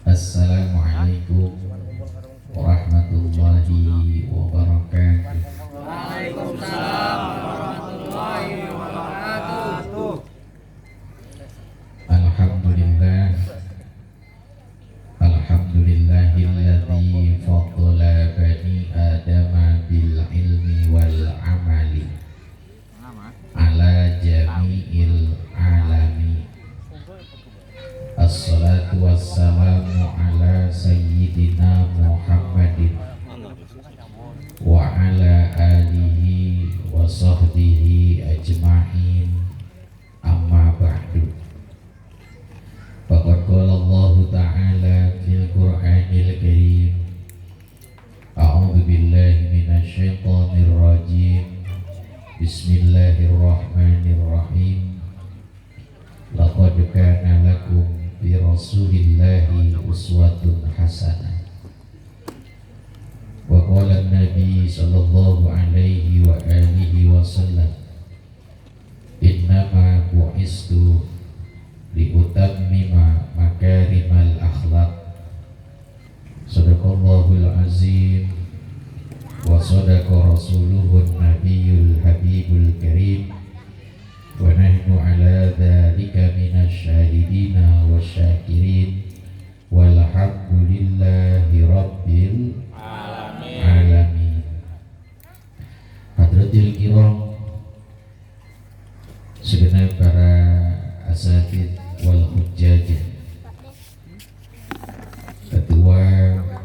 Assalamualaikum warahmatullahi wabarakatuh. Waalaikumsalam warahmatullahi wabarakatuh. Alhamdulillah, alhamdulillahilladzi faddala bani adama bil ilmi wal amali ala jami'il alami. Assalatu wassalamu ala sayyidina Muhammadin wa ala alihi wa sahbihi ajma'in, amma ba'du. Faqad qala Allah ta'ala fil Qur'anil Karim, a'udzu billahi minasy syaithanir rajim. Bismillahirrahmanirrahim. Laqad kana lakum fi Rasulillahi uswatun hasanah. Wa qala an-nabi sallallahu alaihi wa alihi wasallam, innama bu'istu liutammima makarimal akhlaq. Sadaqallahul azim wa sadaqa rasuluhun nabiyyul habibul karim, wa nahnu ala dhalika minasy syahidina wasyakirin, walhamdulillahi rabbil alamin. Hadratil kiram, segenap para asatidz wal hujjaj, Ketua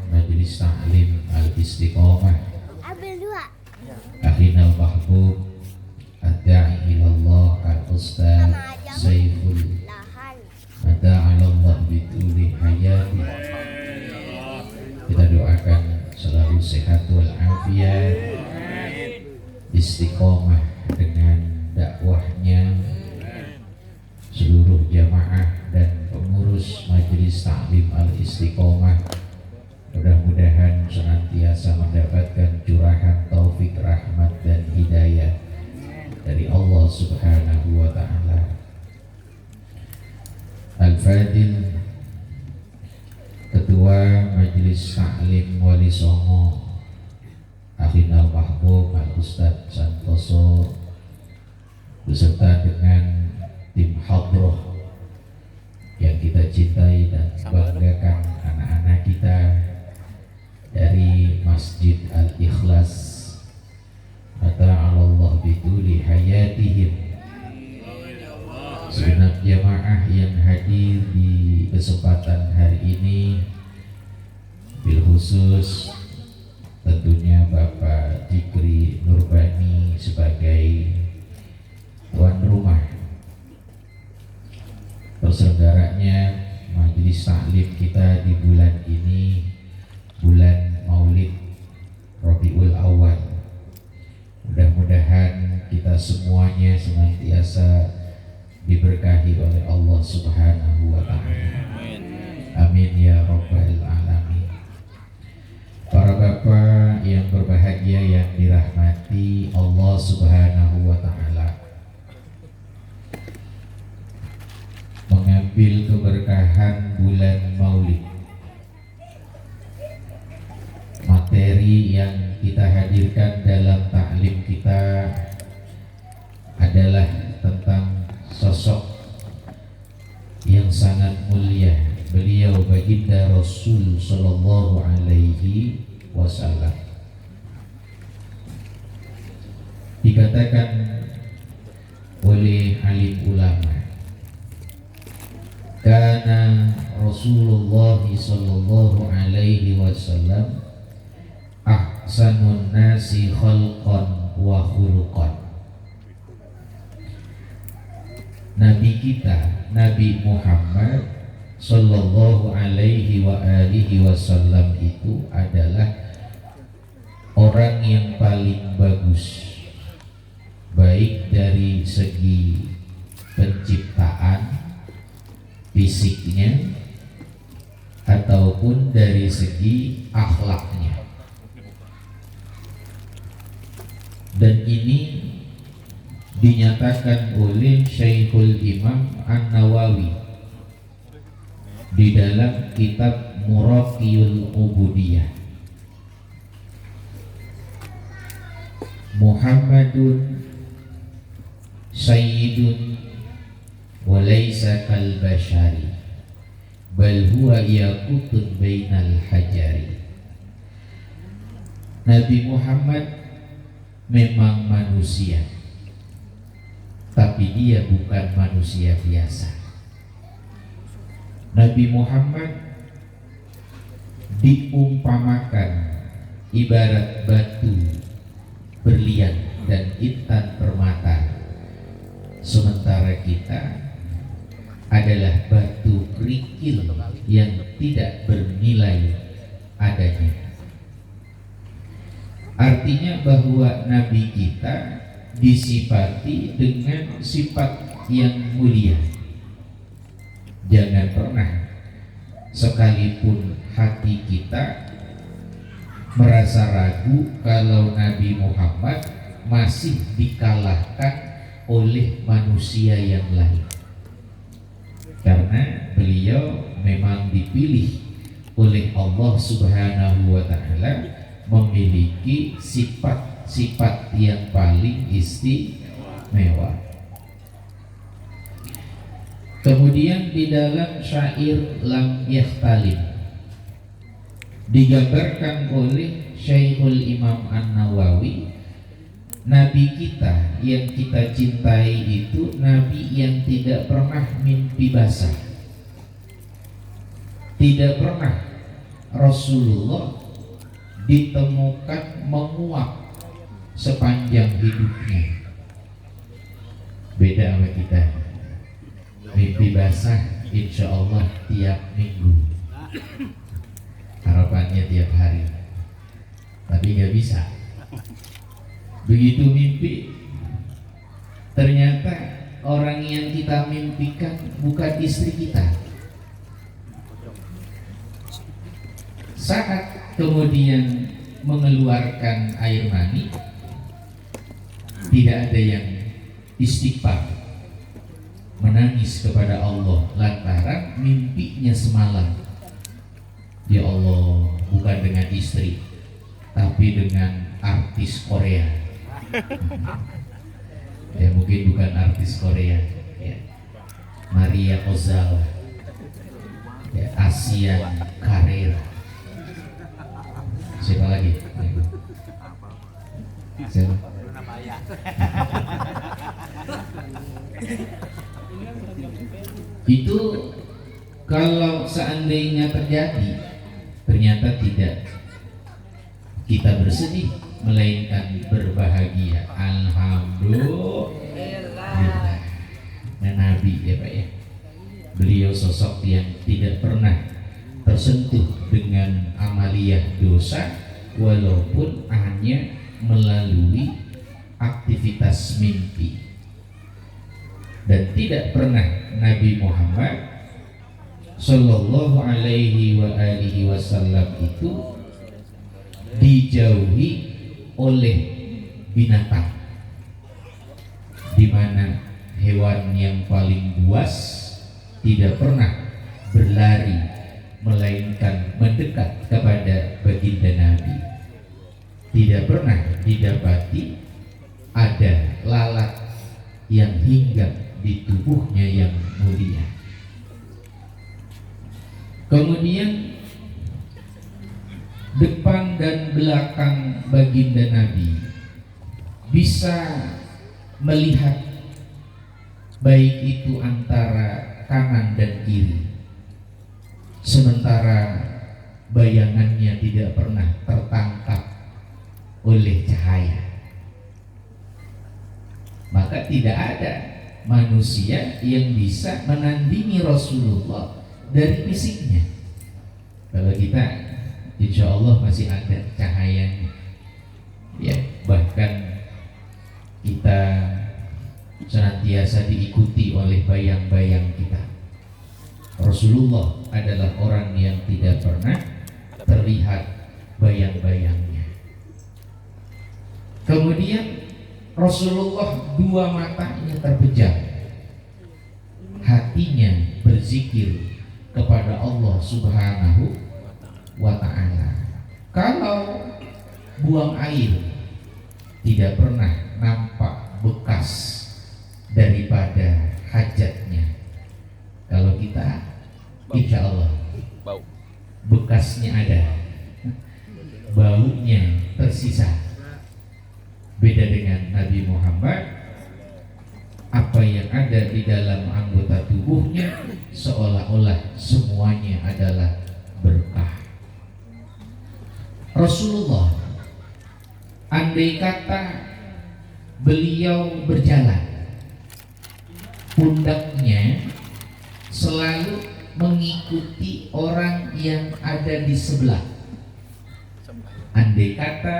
Majelis Ta'lim Al-Istiqomah, Akhinal Mahbub Ad-Da'i ilallah Al-Ustaz Saiful Mada'alallah bituli hayati. Kita doakan selalu sehat wal afiat, istiqomah dengan dakwahnya seluruh jamaah dan pengurus Majelis Ta'lim Al-Istiqomah. Mudah-mudahan senantiasa mendapatkan curahan taufik, rahmat dan hidayah dari Allah Subhanahu wa ta'ala. Al-Fadil Ketua Majelis Ta'lim Wali Songo, Akhinal Mahbub Al-Ustaz Santoso, beserta dengan tim hadroh yang kita cintai dan banggakan, anak-anak kita dari Masjid Al-Ikhlas, mata'alallah bituli hayatihim. Segenap jamaah yang hadir di kesempatan hari ini, bil khusus tentunya Bapak Jikri Nurbani sebagai tuan rumah terselenggaranya majelis taklim kita di bulan ini, bulan Maulid Rabiul Awal. Mudah-mudahan kita semuanya senantiasa diberkahi oleh Allah Subhanahu wa ta'ala. Amin ya rabbal alamin. Para bapak yang berbahagia yang dirahmati Allah Subhanahu wa ta'ala, mengambil keberkahan bulan Maulid, materi yang kita hadirkan dalam taklim kita adalah tentang sosok yang sangat mulia, beliau baginda Rasul sallallahu alaihi wasallam. Dikatakan oleh alim ulama, karena Rasulullah sallallahu alaihi wasallam ahsanun nasi khalqan wa khuluqan. Nabi kita, Nabi Muhammad sallallahu alaihi wa alihi wasallam itu adalah orang yang paling bagus, baik dari segi penciptaan fisiknya ataupun dari segi akhlaknya. Dan ini dinyatakan oleh Syekhul Imam An-Nawawi di dalam kitab Muraqiyul Ubudiyah. Muhammadun sayyidun wa laysa kal bashari bal huwa yaqutun bainal hajari. Nabi Muhammad memang manusia, tapi dia bukan manusia biasa. Nabi Muhammad diumpamakan ibarat batu berlian dan intan permata, sementara kita adalah batu kerikil yang tidak bernilai adanya. Artinya bahwa Nabi kita disifati dengan sifat yang mulia. Jangan pernah sekalipun hati kita merasa ragu kalau Nabi Muhammad masih dikalahkan oleh manusia yang lain, karena beliau memang dipilih oleh Allah Subhanahu wa Ta'ala, memiliki sifat-sifat yang paling istimewa. Kemudian di dalam syair Lam Yakhtalim digambarkan oleh Syekhul Imam An-Nawawi, Nabi kita yang kita cintai itu Nabi yang tidak pernah mimpi basah. Tidak pernah Rasulullah ditemukan menguap sepanjang hidupnya. Beda sama kita, mimpi basah insya Allah tiap minggu, harapannya tiap hari, tapi nggak bisa. Begitu mimpi, ternyata orang yang kita mimpikan bukan istri kita. Saat kemudian mengeluarkan air mani, tidak ada yang istighfar, menangis kepada Allah lantaran mimpinya semalam. Ya Allah, bukan dengan istri, tapi dengan artis Korea. Ya mungkin bukan artis Korea, ya. Maria Ozawa, ya, Asian Carrera. Siapa lagi? Siapa? Itu kalau seandainya terjadi, ternyata tidak, kita bersedih melainkan berbahagia. Alhamdulillah. Nah, Nabi ya Pak ya, beliau sosok yang tidak pernah tersentuh dengan amaliyah dosa, walaupun hanya melalui aktivitas mimpi. Dan tidak pernah Nabi Muhammad Sallallahu alaihi wa alihi wasallam itu dijauhi oleh binatang, di mana hewan yang paling buas tidak pernah berlari melainkan mendekat kepada baginda Nabi. Tidak pernah didapati ada lalat yang hinggap di tubuhnya yang mulia. Kemudian depan dan belakang baginda Nabi bisa melihat, baik itu antara kanan dan kiri, sementara bayangannya tidak pernah tertangkap oleh cahaya. Maka tidak ada manusia yang bisa menandingi Rasulullah dari fisiknya. Kalau kita insya Allah masih ada cahayanya, ya, bahkan kita senantiasa diikuti oleh bayang-bayang kita. Rasulullah adalah orang yang tidak pernah terlihat bayang-bayangnya. Kemudian Rasulullah dua matanya terpejam, hatinya berzikir kepada Allah Subhanahu wa ta'ala. Kalau buang air tidak pernah nampak bekas daripada hajatnya. Kalau kita insya Allah bekasnya ada, baunya tersisa. Beda dengan Nabi Muhammad, apa yang ada di dalam anggota tubuhnya seolah-olah semuanya adalah berkah. Rasulullah, andai kata beliau berjalan, pundaknya selalu mengikuti orang yang ada di sebelah. Andai kata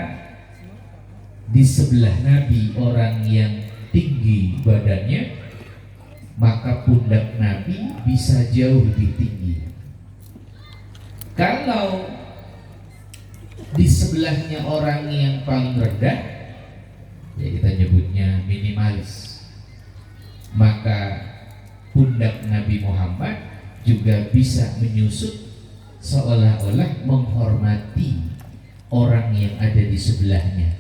di sebelah Nabi orang yang tinggi badannya, maka pundak Nabi bisa jauh lebih tinggi. Kalau di sebelahnya orang yang paling rendah, ya kita nyebutnya minimalis, maka pundak Nabi Muhammad juga bisa menyusut seolah-olah menghormati orang yang ada di sebelahnya.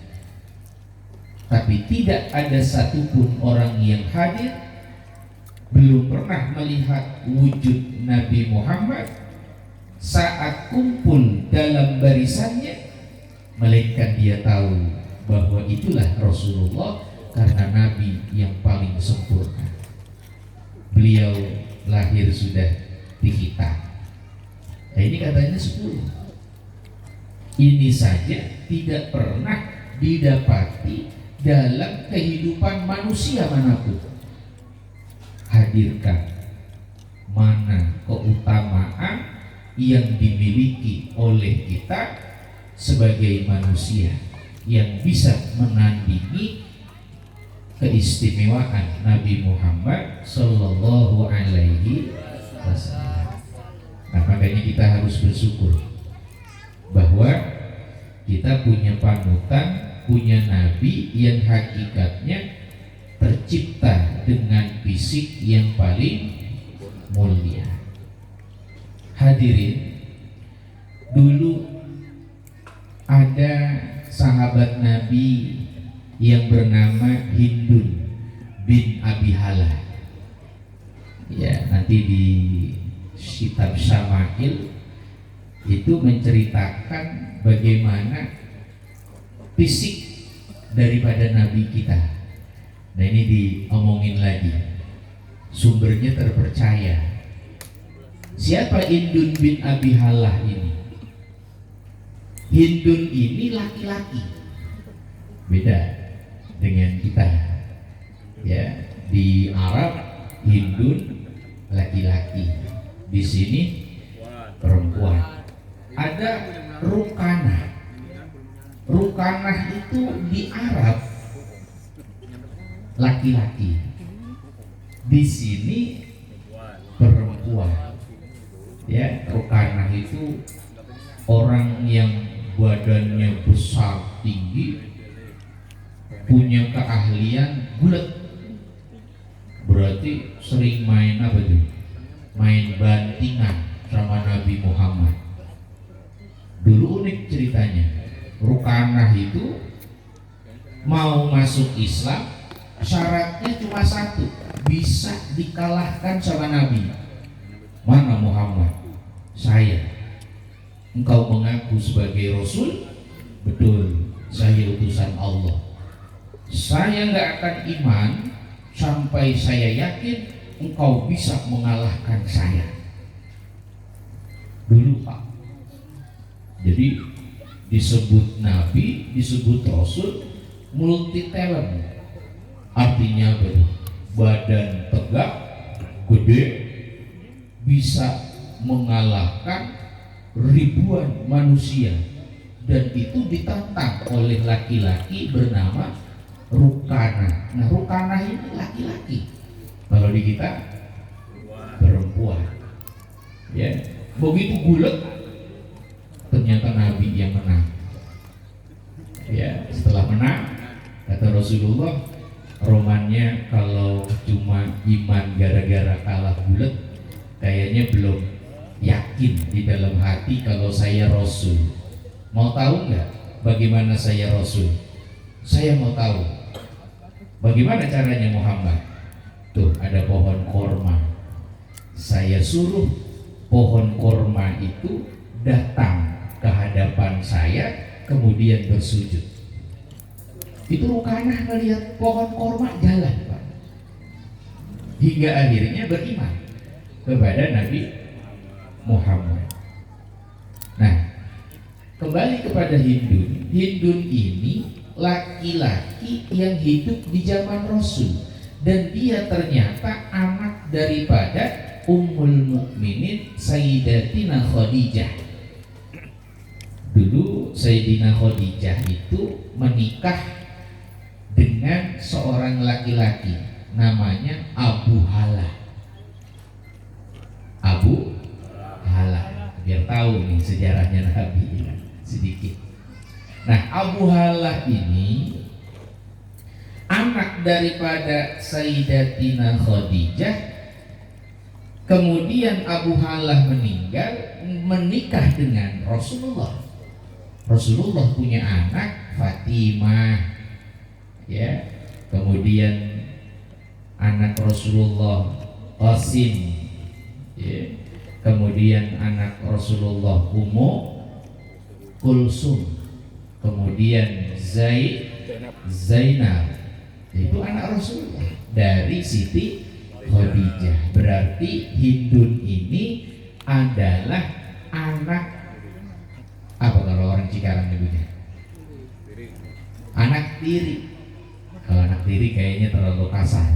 Tapi tidak ada satupun orang yang hadir belum pernah melihat wujud Nabi Muhammad saat kumpul dalam barisannya, melainkan dia tahu bahwa itulah Rasulullah, karena Nabi yang paling sempurna. Beliau lahir sudah dihitam. Nah, ini katanya 10. Ini saja tidak pernah didapati dalam kehidupan manusia manapun. Hadirkan mana keutamaan yang dimiliki oleh kita sebagai manusia yang bisa menandingi keistimewaan Nabi Muhammad Sallallahu Alaihi Wasallam. Nah, makanya kita harus bersyukur bahwa kita punya panutan, punya Nabi yang hakikatnya tercipta dengan fisik yang paling mulia. Hadirin, dulu ada sahabat Nabi yang bernama Hindun bin Abi Halah. Ya, nanti di kitab Syama'il itu menceritakan bagaimana fisik daripada Nabi kita. Nah, ini diomongin lagi, sumbernya terpercaya. Siapa Hindun bin Abi Halah ini? Hindun ini laki-laki, beda dengan kita. Ya, di Arab Hindun laki-laki, di sini perempuan. Ada Rukanah. Rukanah itu di Arab laki-laki, di sini perempuan. Ya, Rukanah itu orang yang badannya besar tinggi, punya keahlian gulat. Berarti sering main apa tuh? Main bantingan sama Nabi Muhammad. Dulu unik ceritanya, Rukanah itu mau masuk Islam, syaratnya cuma satu, bisa dikalahkan sama Nabi. Mana Muhammad? Saya. Engkau mengaku sebagai Rasul? Betul, saya utusan Allah. Saya nggak akan iman sampai saya yakin engkau bisa mengalahkan saya. Dulu Pak. Jadi disebut Nabi, disebut Rasul, multi talent. Artinya badan tegak, gede, bisa mengalahkan ribuan manusia, dan itu ditantang oleh laki-laki bernama Rukanah. Nah, Rukanah ini laki-laki, kalau di kita perempuan. Ya, begitu gulat, ternyata Nabi yang menang. Ya, setelah menang, kata Rasulullah, romannya kalau cuma iman gara-gara kalah gulat, kayaknya belum yakin di dalam hati kalau saya Rasul. Mau tahu nggak bagaimana saya Rasul? Saya mau tahu. Bagaimana caranya Muhammad? Tuh ada pohon korma. Saya suruh pohon korma itu datang ke hadapan saya, kemudian bersujud. Itu Rukanah melihat pohon korma jalan, Pak. Hingga akhirnya beriman kepada Nabi Muhammad. Nah, kembali kepada Hindun. Hindun ini laki-laki yang hidup di zaman Rasul, dan dia ternyata anak daripada Ummul Mukminin Sayyidatina Khadijah. Dulu Sayyidina Khadijah itu menikah dengan seorang laki-laki namanya Abu Halah. Abu Halah, biar tahu nih sejarahnya Nabi sedikit. Nah, Abu Halah ini anak daripada Sayyidatina Khadijah. Kemudian Abu Halah meninggal, menikah dengan Rasulullah. Rasulullah punya anak Fatimah, ya. Kemudian anak Rasulullah Qasim, ya. Kemudian anak Rasulullah Ummu Kulsum, kemudian Zainab, itu anak Rasulullah dari Siti Khadijah. Berarti Hindun ini adalah anak apa kalau orang Cikarang nyebutnya? Anak tiri. Kalau anak tiri kayaknya terlalu kasar.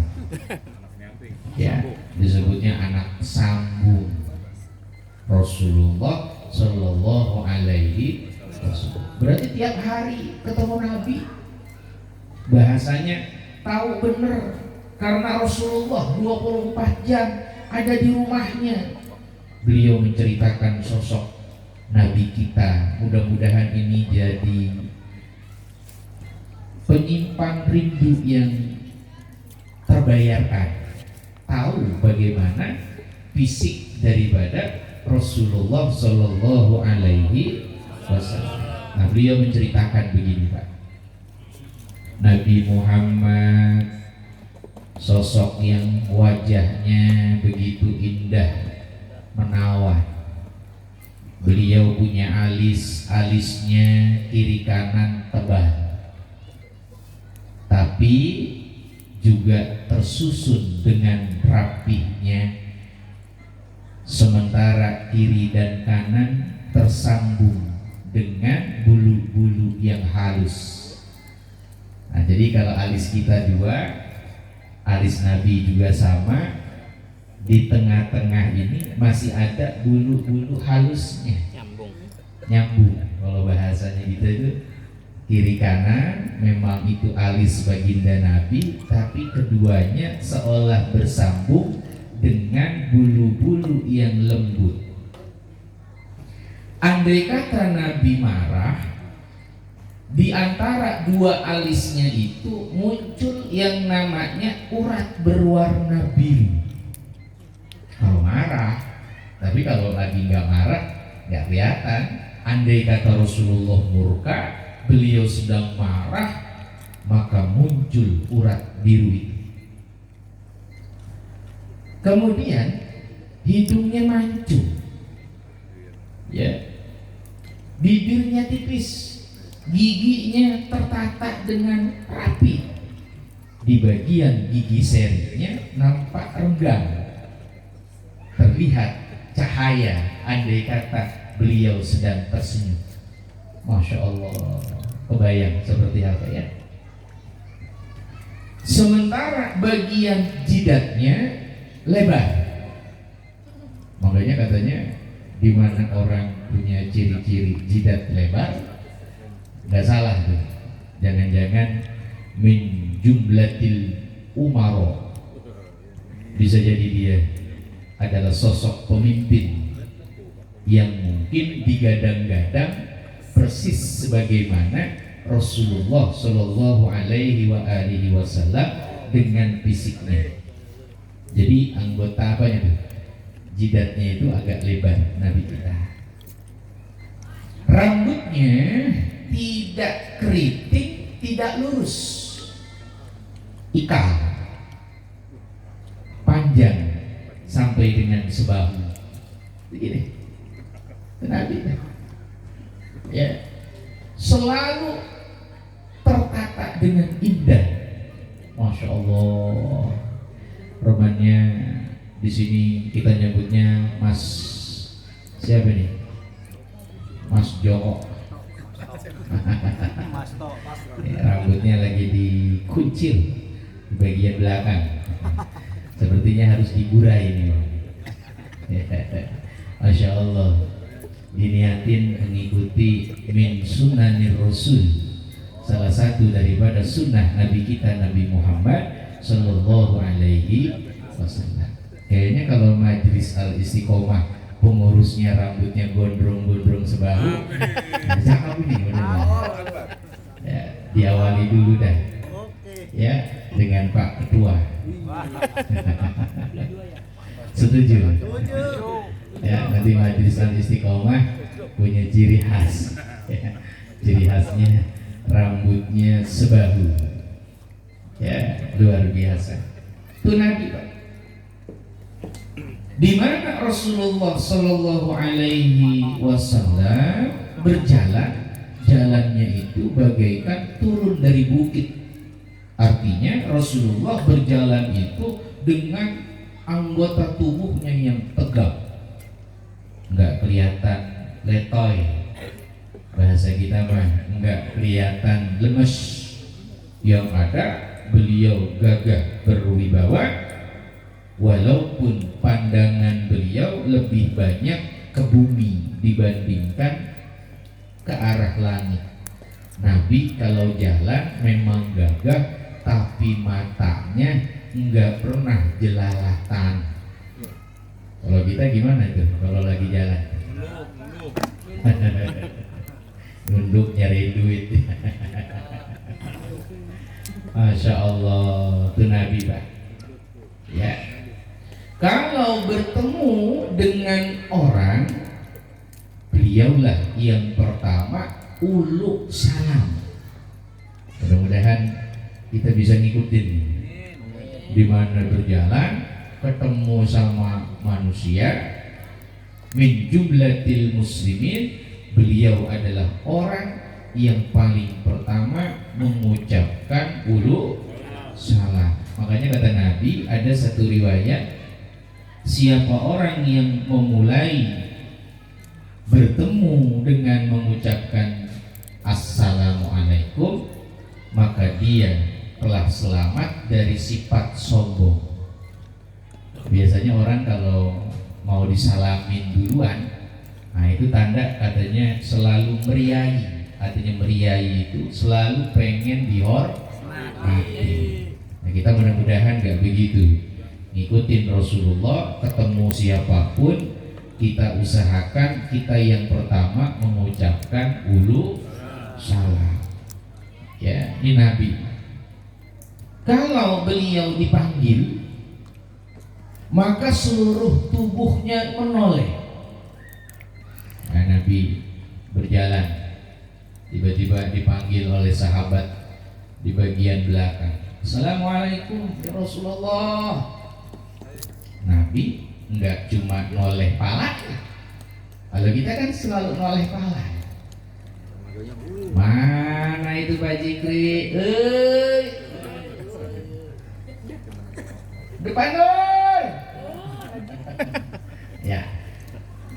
Ya, disebutnya anak sambung Rasulullah Shallallahu Alaihi Wasallam. Berarti tiap hari ketemu Nabi, bahasanya tahu bener. Karena Rasulullah 24 jam ada di rumahnya. Beliau menceritakan sosok Nabi kita. Mudah-mudahan ini jadi penyimpan rindu yang terbayarkan. Tahu bagaimana fisik daripada Rasulullah Shallallahu Alaihi Wasallam. Nah, beliau menceritakan begini, Pak. Nabi Muhammad sosok yang wajahnya begitu indah, menawan. Beliau punya alisnya kiri kanan tebal, tapi juga tersusun dengan rapihnya. Sementara kiri dan kanan tersambung dengan bulu-bulu yang halus. Nah, jadi kalau alis kita dua, alis Nabi juga sama. Di tengah-tengah ini masih ada bulu-bulu halusnya, nyambung. Kalau bahasanya gitu itu kiri kanan memang itu alis baginda Nabi, tapi keduanya seolah bersambung dengan bulu-bulu yang lembut. Andai kata Nabi marah, di antara dua alisnya itu muncul yang namanya urat berwarna biru. Kalau marah, tapi kalau lagi nggak marah nggak kelihatan. Andai kata Rasulullah murka, beliau sedang marah, maka muncul urat biru itu. Kemudian hidungnya mancung, ya, bibirnya tipis, giginya tertata dengan rapi. Di bagian gigi serinya nampak renggang, terlihat cahaya. Andai kata beliau sedang tersenyum, Masya Allah, kebayang seperti apa ya. Sementara bagian jidatnya lebar. Makanya katanya di mana orang punya ciri-ciri jidat lebar, nggak salah tuh. Jangan-jangan min jumlatil umaro, bisa jadi dia adalah sosok pemimpin yang mungkin digadang-gadang persis sebagaimana Rasulullah Shallallahu Alaihi Wasallam dengan fisiknya. Jadi anggota apanya tuh? Jidatnya itu agak lebar Nabi. rambutnya tidak keriting, tidak lurus, ikal, panjang sampai dengan sebahu. Begini, Nabi ya, selalu tertata dengan indah. Masya Allah. Romannya di sini kita nyebutnya Mas siapa nih? Mas Joko. Ya, rambutnya lagi dikuncil di bagian belakang. Sepertinya harus digurai ini. Masya Allah. Diniatin mengikuti min sunanir Rasul, salah satu daripada sunnah Nabi kita Nabi Muhammad Sallallahu Alaihi Wasallam. Kayaknya kalau majelis al-istiqomah pengurusnya rambutnya gondrong-gondrong sebahu, cakep ini benar. Ya, diawali dulu dah. Ya, dengan Pak Ketua. Setuju? Ya, nanti majelis al-istiqomah punya ciri khas. Ya, ciri khasnya rambutnya sebahu. Ya, luar biasa. Itu Nabi, Pak. Di mana Rasulullah Shallallahu Alaihi Wasallam berjalan, jalannya itu bagaikan turun dari bukit. Artinya Rasulullah berjalan itu dengan anggota tubuhnya yang tegap, nggak kelihatan letoy. Bahasa kita mah nggak kelihatan lemes. Yang ada beliau gagah berwibawa. Walaupun pandangan beliau lebih banyak ke bumi dibandingkan ke arah langit. Nabi kalau jalan memang gagah, tapi matanya enggak pernah jelalatan. Kalau kita gimana tuh kalau lagi jalan? Nunduk nyari duit. Masya Allah, itu Nabi, Pak. Ya. Kalau bertemu dengan orang, beliaulah yang pertama uluk salam. Mudah-mudahan kita bisa ngikutin di mana berjalan, ketemu sama manusia. Min jumlatil muslimin, beliau adalah orang yang paling pertama mengucapkan uluk salam. Makanya kata Nabi, ada satu riwayat, siapa orang yang memulai bertemu dengan mengucapkan assalamualaikum, maka dia telah selamat dari sifat sombong. Biasanya orang kalau mau disalamin duluan, nah itu tanda katanya selalu meriai. Artinya meriai itu selalu pengen dihormati. Nah, kita mudah-mudahan gak begitu. Ngikutin Rasulullah, ketemu siapapun kita usahakan kita yang pertama mengucapkan uluk salam. Ya, ini Nabi. Kalau beliau dipanggil, maka seluruh tubuhnya menoleh. Nah, Nabi berjalan, tiba-tiba dipanggil oleh sahabat di bagian belakang. Assalamualaikum ya Rasulullah. Nabi enggak cuma noleh pala. Kalau kita kan selalu noleh pala. Mana itu Pak Jikri? Depan dong. Ya,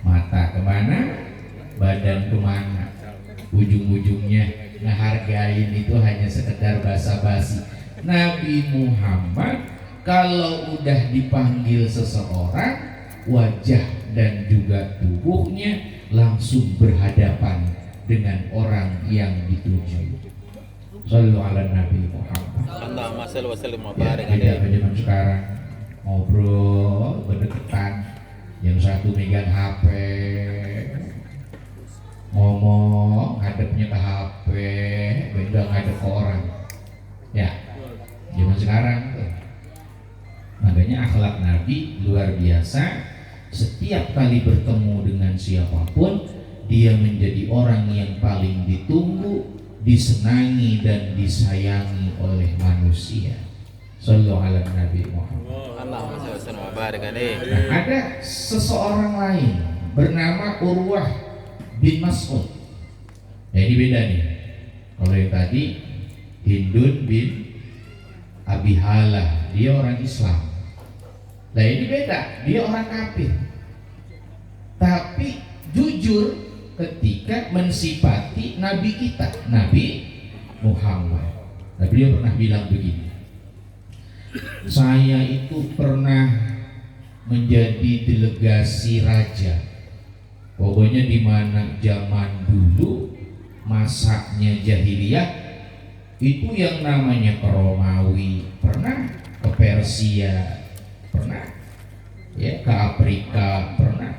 mata kemana, badan kemana, ujung-ujungnya ngehargain itu hanya sekedar basa-basi. Nabi Muhammad kalau udah dipanggil seseorang, wajah dan juga tubuhnya langsung berhadapan dengan orang yang dituju. Shallu ala Nabi Muhammad. Ya, tidak zaman sekarang ngobrol berdekatan, yang satu megang HP, ngomong ngadepnya ke HP, beda ngadep ke orang. Ya, zaman sekarang tuh. Makanya akhlak Nabi luar biasa. Setiap kali bertemu dengan siapapun, dia menjadi orang yang paling ditunggu, disenangi dan disayangi oleh manusia. Sallallahu alaihi Nabi Muhammad. Allahumma shalli wa sallim wa barik alaihi. Nah, ada seseorang lain bernama Urwah bin Mas'ud. Ya, ini beda nih. Kalau yang tadi Hindun bin Abi Halah, dia orang Islam. Nah, ini beda, dia orang kafir. Tapi jujur ketika mensifati Nabi kita, Nabi Muhammad. Nah, beliau pernah bilang begini, saya itu pernah menjadi delegasi raja. Pokoknya di mana zaman dulu masaknya jahiliyah itu yang namanya ke Romawi, pernah ke Persia, pernah ya ke Afrika, pernah.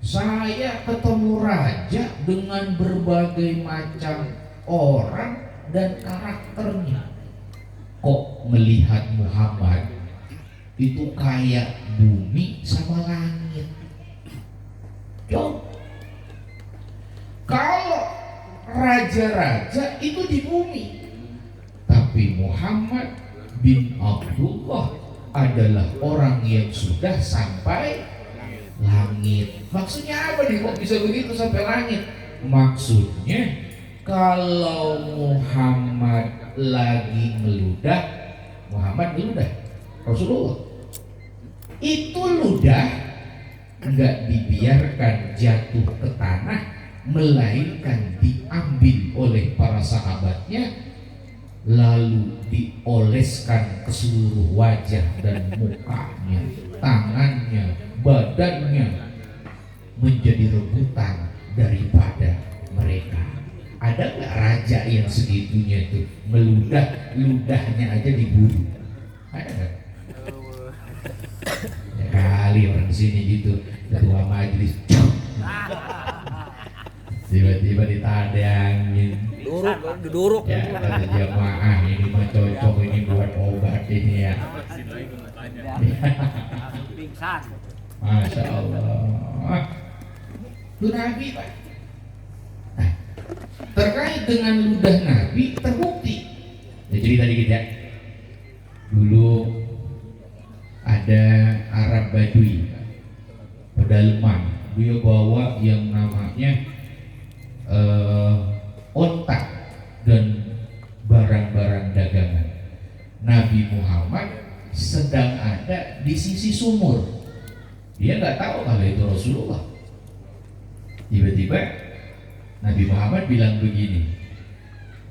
Saya ketemu raja dengan berbagai macam orang dan karakternya. Kok melihat Muhammad itu kayak bumi sama langit. Coba kalau raja-raja itu di bumi, tapi Muhammad bin Abdullah adalah orang yang sudah sampai langit. Maksudnya apa nih, kok bisa begitu sampai langit? Maksudnya kalau Muhammad lagi meludah, Muhammad meludah, Rasulullah itu ludah nggak dibiarkan jatuh ke tanah, melainkan diambil oleh para sahabatnya lalu dioleskan ke seluruh wajah dan mukanya, tangannya, badannya, menjadi rebutan daripada mereka. Ada nggak raja yang segitunya tuh meludah, ludahnya aja diburu? Ada nggak? Ya kali orang di sini gitu, ketua majelis tiba-tiba ditadangin, Duduk. ya kata jamaah ini mah cocok ini buat obat ini ya. Pingsan. Masya Allah. Itu Nabi Pak. Nah, terkait dengan ludah Nabi terbukti. Ya, cerita dikit ya. Dulu ada Arab Badui, pedalaman. Dia bawa yang namanya onta dan barang-barang dagangan. Nabi Muhammad sedang ada di sisi sumur. Dia nggak tahu kalau itu Rasulullah. Tiba-tiba Nabi Muhammad bilang begini,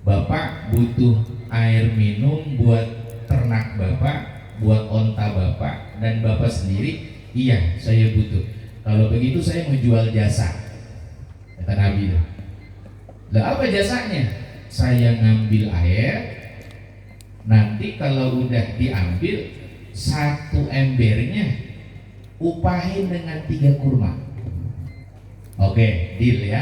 Bapak butuh air minum buat ternak Bapak, buat onta Bapak, dan Bapak sendiri? Iya, saya butuh. Kalau begitu saya mau jual jasa, kata Nabi. Lah apa jasanya? Saya ngambil air, nanti kalau udah diambil satu embernya upahin dengan 3 kurma. Oke, deal ya.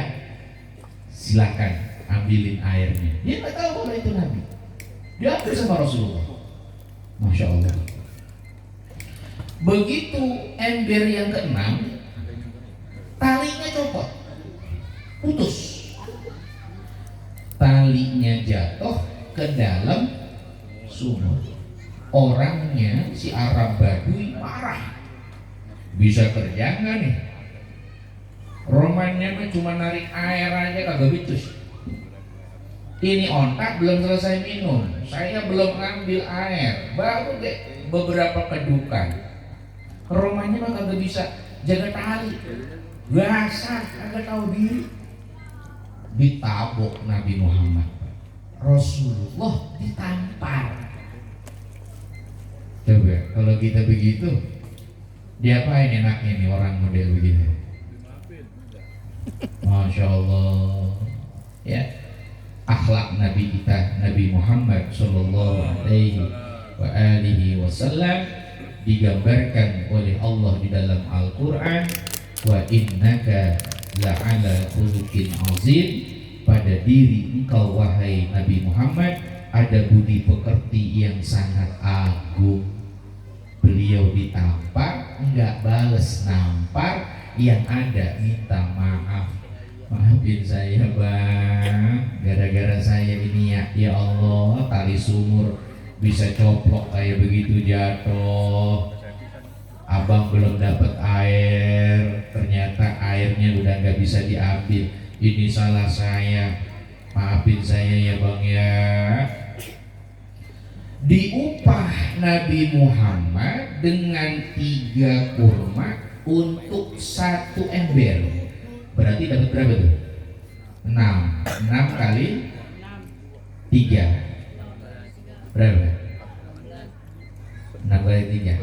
Silakan ambilin airnya. Dia nggak tahu kalau itu Nabi. Dia ambil sama Rasulullah. Masya Allah. Begitu ember yang ke-6, talinya copot, putus. Talinya jatuh ke dalam sumur. Orangnya si Arab Badui marah. Bisa kerja nggak nih? Romannya mah cuma narik air aja kagak becus. Ini ontak belum selesai minum, saya belum ambil air, baru deh beberapa kedukan. Romannya mah kagak bisa jaga tali, basah, kagak tahu diri. Ditabok Nabi Muhammad, Rasulullah ditampar. Coba kalau kita begitu, diapain enaknya nih orang model begini? Masya Allah, ya, akhlak Nabi kita, Nabi Muhammad Sallallahu Alaihi Wasallam digambarkan oleh Allah di dalam Al-Quran. Wa innaka la'ala khuluqin azim. Pada diri engkau wahai Nabi Muhammad ada budi pekerti yang sangat agung. Beliau ditampar, enggak bales nampar, yang ada minta maaf. Maaf maafin saya bang, gara-gara saya ini ya Allah tali sumur bisa coplok kayak begitu jatuh. Abang belum dapat air, ternyata airnya udah nggak bisa diambil. Ini salah saya, maafin saya ya bang ya. Diupah Nabi Muhammad dengan 3 kurma untuk 1 ember. Berarti dapat berapa tuh? 6 kali 3 berapa? 6 kali 3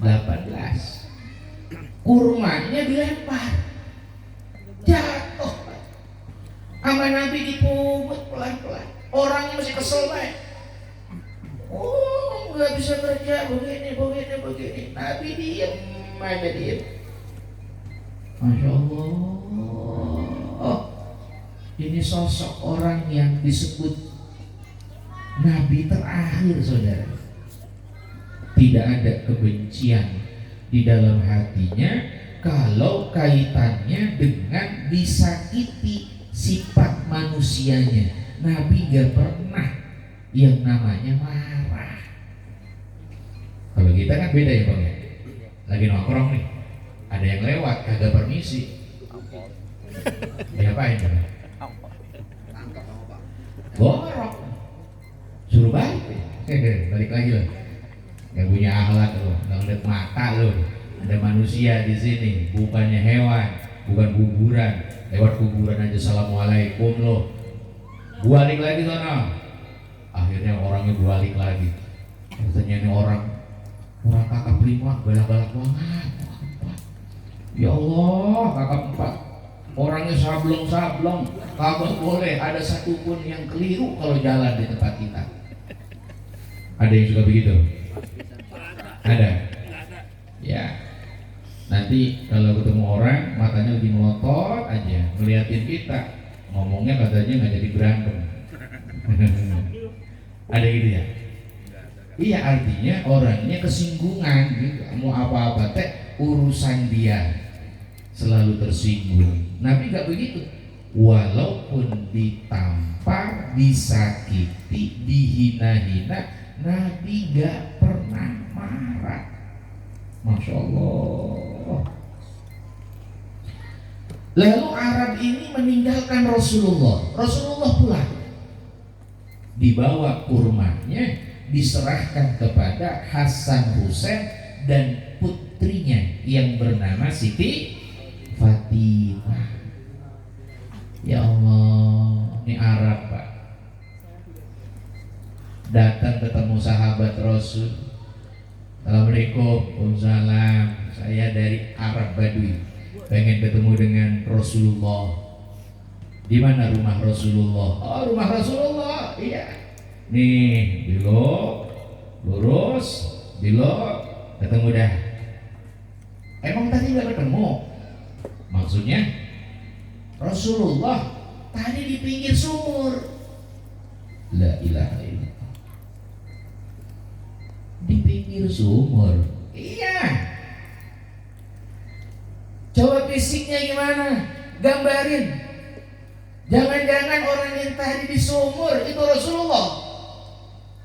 18. Kurmanya dilempar, jatuh sama Nabi, dipungut pelan-pelan. Orangnya masih kesel banget. Oh, nggak bisa kerja begini. Nabi diem aja, diem. Masya Allah, ini sosok orang yang disebut Nabi terakhir, saudara. Tidak ada kebencian di dalam hatinya kalau kaitannya dengan disakiti sifat manusianya. Nabi gak pernah yang namanya marah. Kalau kita kan beda ya bang ya. Lagi nongkrong nih, ada yang lewat kagak permisi, diapain bang? Borok, suruh balik, balik lagi loh. Gak punya akhlak loh, gak ngeliat mata loh. Ada manusia di sini, bukannya hewan, bukan kuburan. Lewat kuburan aja assalamualaikum loh. Balik lagi sana. Akhirnya orangnya balik lagi. Katanya ini orang kakak prima galak-galak banget. Ya Allah, kakak 4 orangnya sablong, kagak boleh ada satupun yang keliru kalau jalan di tempat kita. Ada yang suka begitu? Ada? Ya. Nanti kalau ketemu orang matanya lagi melotot aja ngeliatin kita, ngomongnya katanya nggak jadi berantem. Ada gitu ya? Iya, artinya orangnya kesinggungan gitu. Mau apa-apa teh urusan dia, selalu tersinggung. Nabi gak begitu. Walaupun ditampar, disakiti, dihina-hina, Nabi gak pernah marah. Masya Allah. Lalu Arab ini meninggalkan Rasulullah. Rasulullah pulang. Dibawa kurmanya, diserahkan kepada Hasan Husain dan putrinya yang bernama Siti Fatimah. Ya Allah, ini Arab Pak. Datang ketemu sahabat Rasul. Assalamualaikum, waalaikumsalam. Saya dari Arab Badui, pengen ketemu dengan Rasulullah. Di mana rumah Rasulullah? Oh, rumah Rasulullah. Iya. Nih, belok, lurus, belok, ketemu dah. Emang tadi nggak ketemu? Maksudnya Rasulullah tadi di pinggir sumur. La ilaha illallah. Di pinggir sumur. Iya. Coba fisiknya gimana? Gambarin. Jangan-jangan orang yang tadi di sumur itu Rasulullah.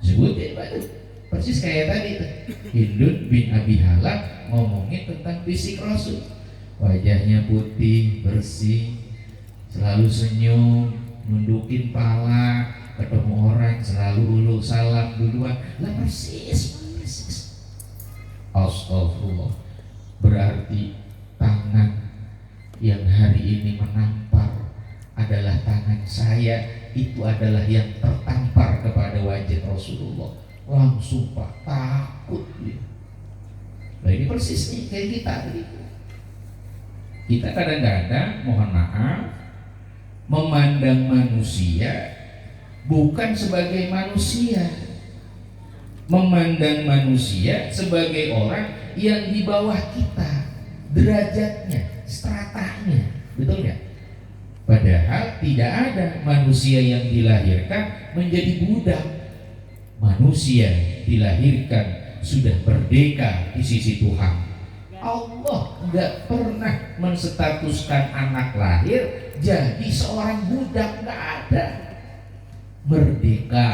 Sebutin batu. Persis kayak tadi tuh. Hindun bin Abi Halab ngomongin tentang fisik Rasul. Wajahnya putih, bersih, selalu senyum, nundukin pala, ketemu orang selalu ulu salam duluan. Lah persis. Astagfirullah. Berarti tangan yang hari ini menampar adalah tangan saya, itu adalah yang tertampar kepada wajah Rasulullah. Langsung Pak takut dia. Nah ini persis nih kayak kita begitu. Kita kadang-kadang mohon maaf memandang manusia bukan sebagai manusia, memandang manusia sebagai orang yang di bawah kita derajatnya, stratanya, betul nggak? Padahal tidak ada manusia yang dilahirkan menjadi budak. Manusia dilahirkan sudah merdeka di sisi Tuhan. Allah nggak pernah menstatuskan anak lahir jadi seorang budak, nggak ada. Merdeka,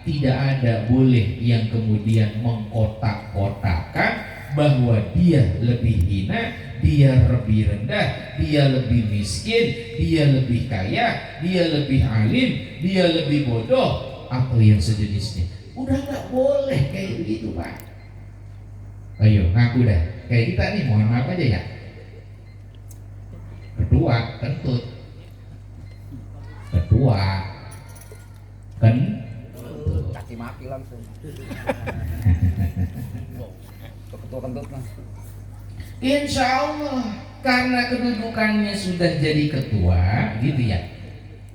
tidak ada boleh yang kemudian mengkotak-kotakan bahwa dia lebih hina, dia lebih rendah, dia lebih miskin, dia lebih kaya, dia lebih alim, dia lebih bodoh, atau yang sejenisnya. Udah nggak boleh kayak begitu, Pak. Ayo ngaku dah, kayak kita nih, mohon maaf aja ya. Kedua, kentut. Kedua, Caci maki langsung. Ketua kentut lah. Insya Allah karena kedudukannya sudah jadi ketua, gitu ya.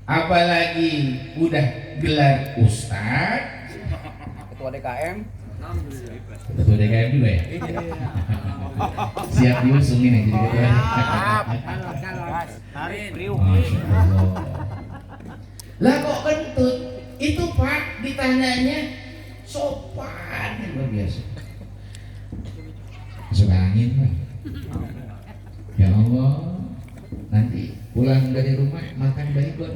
Apalagi udah gelar ustad, Ketua DKM. ketua DKM juga ya. Siap diusung ini jadi ketua. Masya Allah. Lah kok kentut? Itu Pak ditanyanya sopan luar biasa. Masuk angin Pak. Ya Allah, nanti pulang dari rumah makan baygon.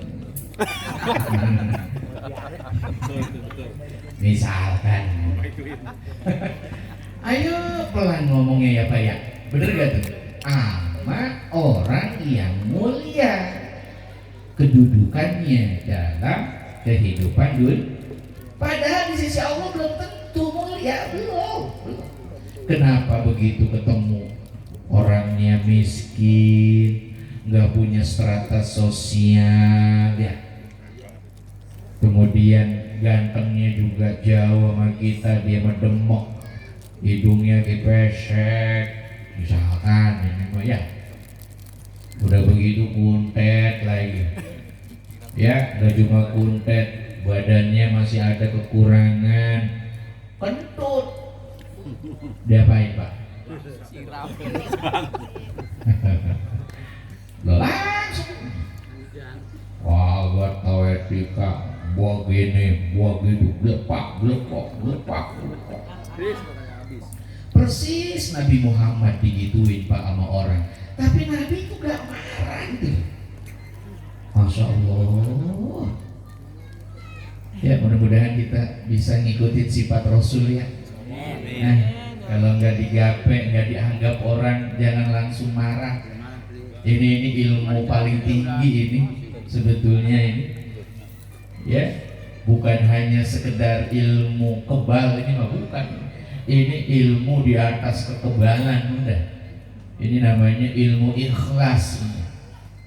Misalkan. Ayo pelan ngomongnya ya Pak ya. Bener gak tuh? Ama orang yang mulia kedudukannya dalam kehidupan dunia. Padahal di sisi Allah belum tentu mulia, belum. Kenapa begitu ketemu orangnya miskin, nggak punya strata sosial ya, kemudian gantengnya juga jauh sama kita, dia mendemok, hidungnya dipesek, misalkan ini mah ya, udah begitu kuntet lagi, ya udah cuma kuntet, badannya masih ada kekurangan, kentut, diapain Pak? Langsung wah gua tau etika, gua gini, gua gitu, glepak. Persis Nabi Muhammad digituin Pak sama orang, tapi Nabi itu gak marah gitu. Masya Allah. Ya mudah-mudahan kita bisa ngikutin sifat Rasul ya. Nah, kalau nggak digape, nggak dianggap orang, jangan langsung marah. Ini ilmu paling tinggi ini sebetulnya ini. Ya, bukan hanya sekedar ilmu kebal ini mah bukan. Ini ilmu di atas kekebalan udah. Ini namanya ilmu ikhlas.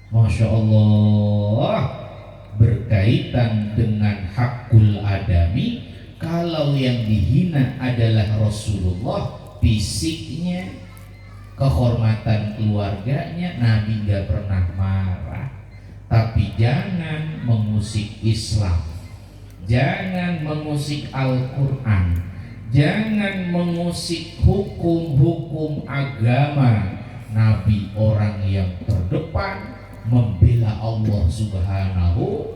Masya Allah, berkaitan dengan hakul adami. Kalau yang dihina adalah Rasulullah, fisiknya, kehormatan keluarganya, Nabi gak pernah marah. Tapi jangan mengusik Islam, jangan mengusik Al-Quran, jangan mengusik hukum-hukum agama. Nabi orang yang terdepan membela Allah Subhanahu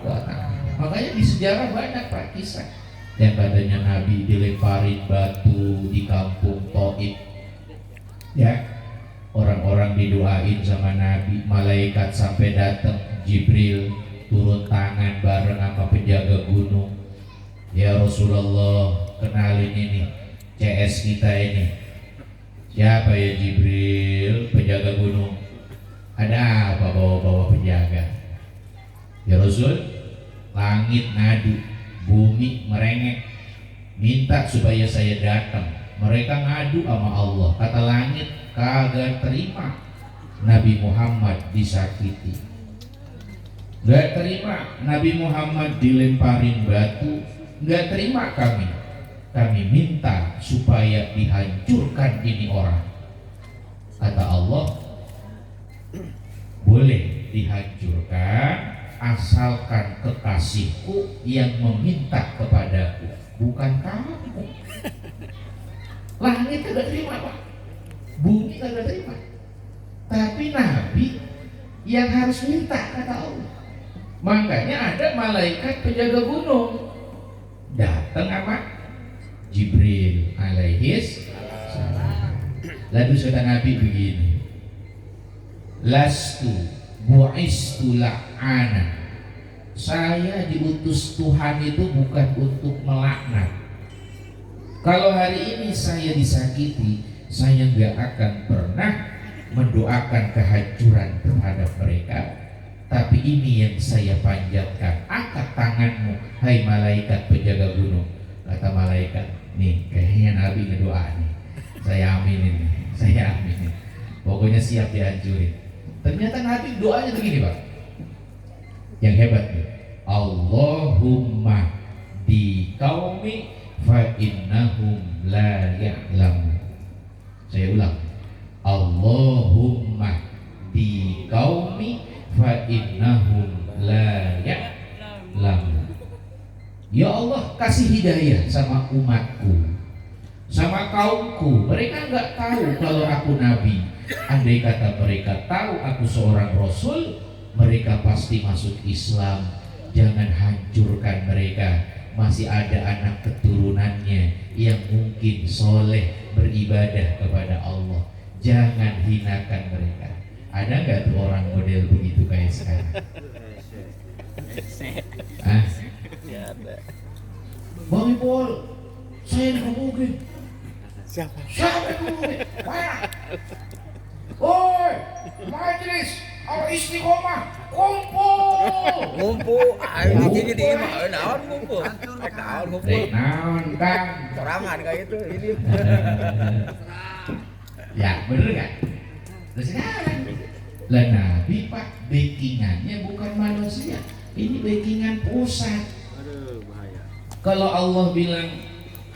wa ta'ala. Makanya di sejarah banyak Pak kisah yang katanya Nabi dilemparin batu di kampung Taif, ya, orang-orang didoain sama Nabi, malaikat sampai datang, Jibril turun tangan bareng sama penjaga gunung. Ya Rasulullah, kenalin ini CS kita ini. Siapa ya Jibril? Penjaga gunung. Ada apa bawa-bawa penjaga? Ya Rasul, langit ngadu, bumi merengek, minta supaya saya datang. Mereka ngadu sama Allah, kata langit kagak terima Nabi Muhammad disakiti, gak terima Nabi Muhammad dilemparin batu, gak terima kami minta supaya dihancurkan ini orang. Kata Allah, boleh dihancurkan asalkan kekasihku yang meminta kepadaku, bukan kamu. Langit tidak terima Pak, bumi tidak terima, tapi Nabi yang harus minta, kata Allah. Makanya ada malaikat penjaga gunung datang sama Jibril alaihis salam. Lalu kata Nabi begini, lastu bu'istu la'ana. Saya diutus Tuhan itu bukan untuk melaknat. Kalau hari ini saya disakiti, saya nggak akan pernah mendoakan kehancuran terhadap mereka. Tapi ini yang saya panjatkan, angkat tanganmu, hai malaikat penjaga gunung. Kata malaikat, nih kayaknya Nabi ngedoa nih, saya aminin nih, saya aminin. Pokoknya siap dihancurin. Ternyata Nabi doanya begini Pak, yang hebat nih, Allahumma di qaumi fa innahum la ya'lamun. Saya ulang, Allahumma di qaumi fa innahum la ya'lamun. Ya Allah, kasih hidayah sama umatku, sama kaumku. Mereka nggak tahu kalau aku nabi. Andai kata mereka tahu aku seorang rasul, mereka pasti masuk Islam. Jangan hancurkan mereka. Masih ada anak keturunannya yang mungkin soleh beribadah kepada Allah. Jangan hinakan mereka. Ada nggak tuh orang model begitu kayak sekarang? Ah? Bang Ipul, saya dikebukin. Siapa yang dikebukin? Mana? Woi, majelis al-istiqomah kumpul. Ngumpul, ini jadi naon ngumpul. Naon ngumpul. Naon Kang? Sorangan kayak itu ini. Ya bener gak? Terus sekarang lah Nabi Pak, backingannya bukan manusia, ini backingan pusat. Kalau Allah bilang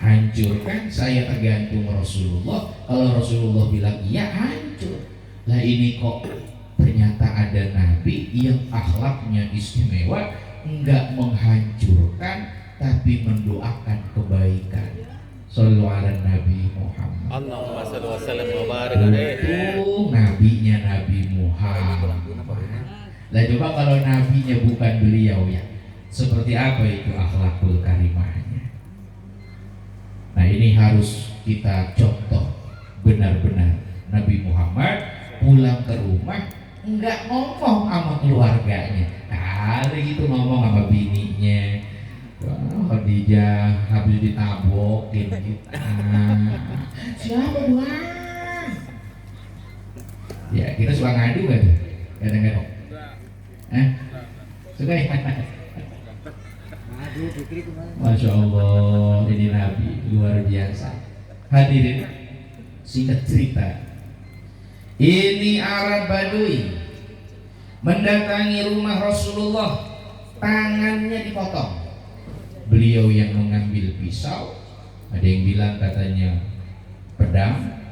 hancurkan, saya tergantung Rasulullah. Kalau Rasulullah bilang iya, hancur. Lah ini kok ternyata ada Nabi yang akhlaknya istimewa, enggak menghancurkan tapi mendoakan kebaikan. Shallu ala Nabi Muhammad. Allahumma shalli wa sallim wa barik alaihi. Itu nabinya Nabi Muhammad. Lah coba kalau nabinya bukan beliau ya, seperti apa itu akhlakul karimahnya? Nah ini harus kita contoh benar-benar. Nabi Muhammad pulang ke rumah enggak ngomong sama keluarganya, kali gitu ngomong sama bininya. Khadijah habis ditabokin gitu. Siapa buah? Ya kita suka ngadu kan tuh, kadang-kadang. Suka ya? Masya Allah, ini Nabi luar biasa. Hadirin, singkat cerita, ini Arab Badui mendatangi rumah Rasulullah, tangannya dipotong. Beliau yang mengambil pisau, ada yang bilang katanya pedang,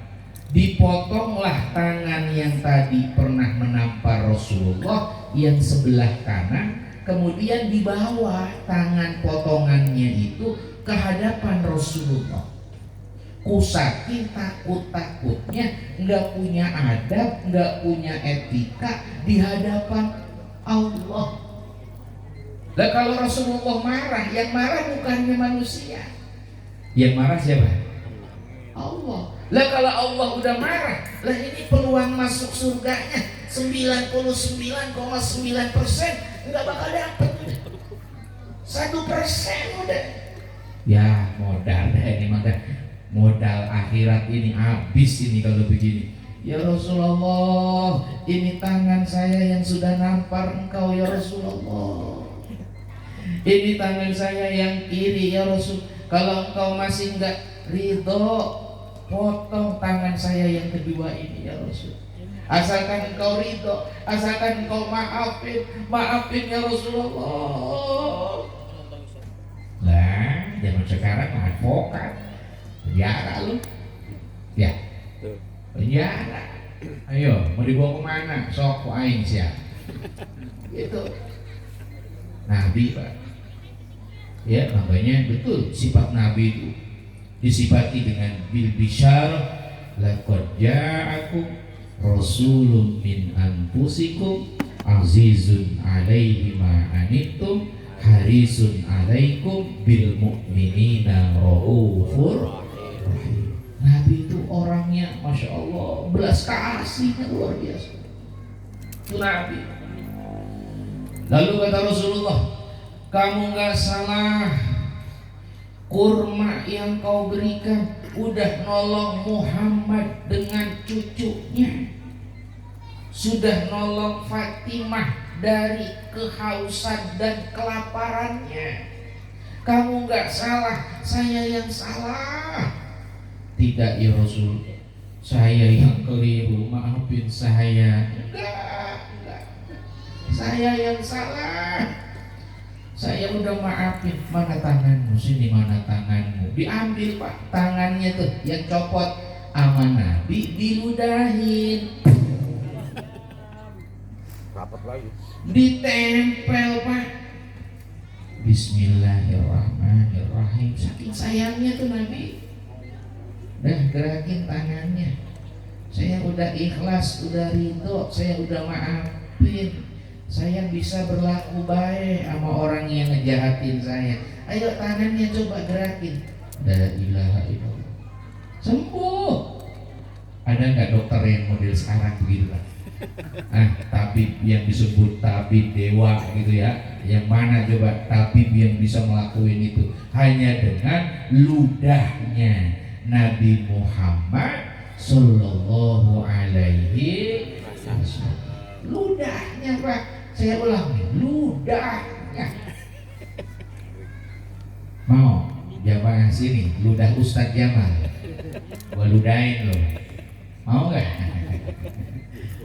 dipotonglah tangan yang tadi pernah menampar Rasulullah yang sebelah kanan, kemudian dibawa tangan potongannya itu ke hadapan Rasulullah. Saking takut-takutnya, nggak punya adab, nggak punya etika di hadapan Allah. Lah kalau Rasulullah marah, yang marah bukannya manusia, yang marah siapa? Allah. Lah kalau Allah udah marah, lah ini peluang masuk surganya 99,9% nggak bakal dapet. 1% udah. Ya modal deh ini modal akhirat ini habis ini kalau begini. Ya Rasulullah, ini tangan saya yang sudah nampar engkau ya Rasulullah. Ini tangan saya yang kiri ya Rasul. Kalau engkau masih enggak ridho, potong tangan saya yang kedua ini ya Rasul. Asalkan engkau ridho, asalkan engkau maafin ya Rasulullah. Lah, zaman sekarang advokat, penjara lu. Ya, penjara. Ayo, mau dibawa kemana? Sok aing siap. Gitu. Nabi Pak. Ya makanya betul sifat Nabi itu disifati dengan bil bisyarah, laqad ja'akum rasulun min anfusikum azizun alaihi ma anittum harisun alaikum bil mu'minina raufur rahim. Nabi itu orangnya Masya Allah, belas kasihnya luar biasa. Itu Nabi. Lalu kata Rasulullah, kamu gak salah, kurma yang kau berikan udah nolong Muhammad dengan cucunya, sudah nolong Fatimah dari kehausan dan kelaparannya. Kamu gak salah, saya yang salah. Tidak ya Rasul, saya yang keliru, maafin saya. Enggak, saya yang salah. Saya udah maafin. Mana tanganmu? Sini, mana tanganmu? Diambil Pak tangannya tuh, yang copot sama Nabi diludahin, Rapat lagi. ditempel Pak. Bismillahirrahmanirrahim. Saking sayangnya tuh Nabi. Dah gerakin tangannya. Saya udah ikhlas, udah ridho, saya udah maafin. Saya bisa berlaku baik sama orang yang ngejahatin saya. Ayo tangannya coba gerakin. La ilaha illallah. Sembuh. Ada nggak dokter yang model sekarang begitu Pak? Tabib yang disebut tabib dewa gitu ya. Yang mana coba tabib yang bisa melakukan itu? Hanya dengan ludahnya Nabi Muhammad Sallallahu Alaihi Wasallam. Ludahnya Pak, saya ulangi, ludahnya. Mau jamaah sini, ludah Ustadz Jamal, gua ludahin loh. Mau nggak?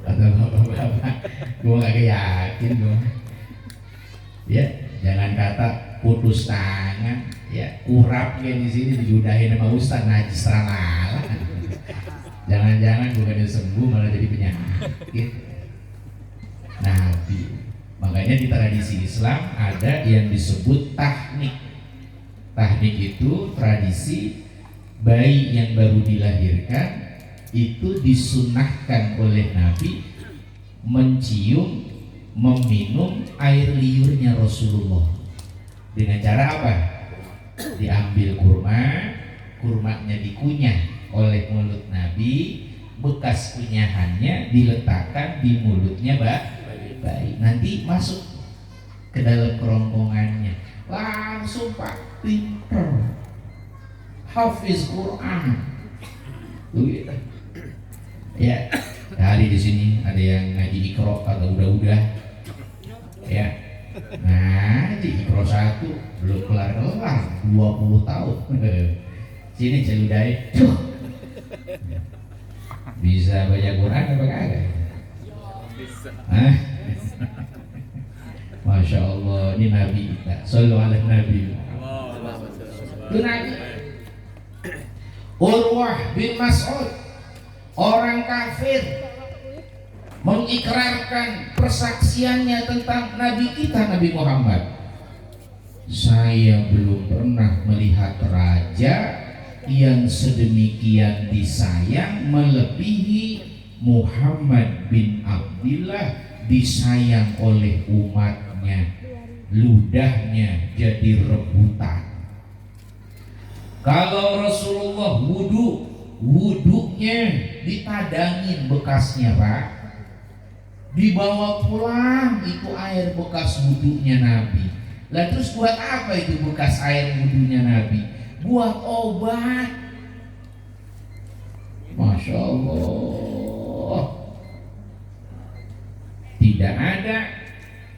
Atau bapak-bapak, gua nggak yakin gua. Ya, jangan kata putus tangan, ya urap kayak di sini diludahin sama Ustadz najis ramalah. Jangan-jangan bukannya sembuh malah jadi penyakit. Nabi. Makanya di tradisi Islam ada yang disebut tahnik. Tahnik itu tradisi bayi yang baru dilahirkan itu disunahkan oleh Nabi mencium, meminum air liurnya Rasulullah. Dengan cara apa? Diambil kurmanya dikunyah oleh mulut Nabi, bekas kunyahannya diletakkan di mulutnya bayi. Nanti masuk ke dalam kerongkongannya, langsung Pak pinter, hafiz Quran. Begitu. Ya, hari di sini ada yang ngaji Iqra atau udah ya. Nah, di Iqra 1 belum kelar 20 tahun. Sini celudai. Bisa baca Quran apa kagak? Masya Allah, ini Nabi kita. Sallallahu alaihi Nabi. Itu Nabi. Urwah bin Mas'ud, orang kafir, mengikrarkan persaksiannya tentang Nabi kita, Nabi Muhammad. Saya belum pernah melihat raja yang sedemikian disayang melebihi Muhammad bin Abdullah disayang oleh umatnya. Ludahnya jadi rebutan. Kalau Rasulullah wudhunya ditadangin bekasnya Pak, dibawa pulang itu air bekas wudhunya Nabi. Lah terus buat apa itu bekas air wudhunya Nabi? Buat obat. Masya Allah. Tidak ada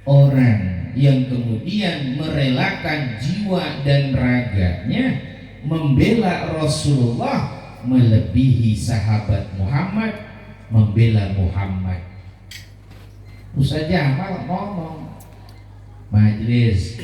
orang yang kemudian merelakan jiwa dan raganya membela Rasulullah melebihi sahabat Muhammad membela Muhammad. Ustaz Jamal ngomong majelis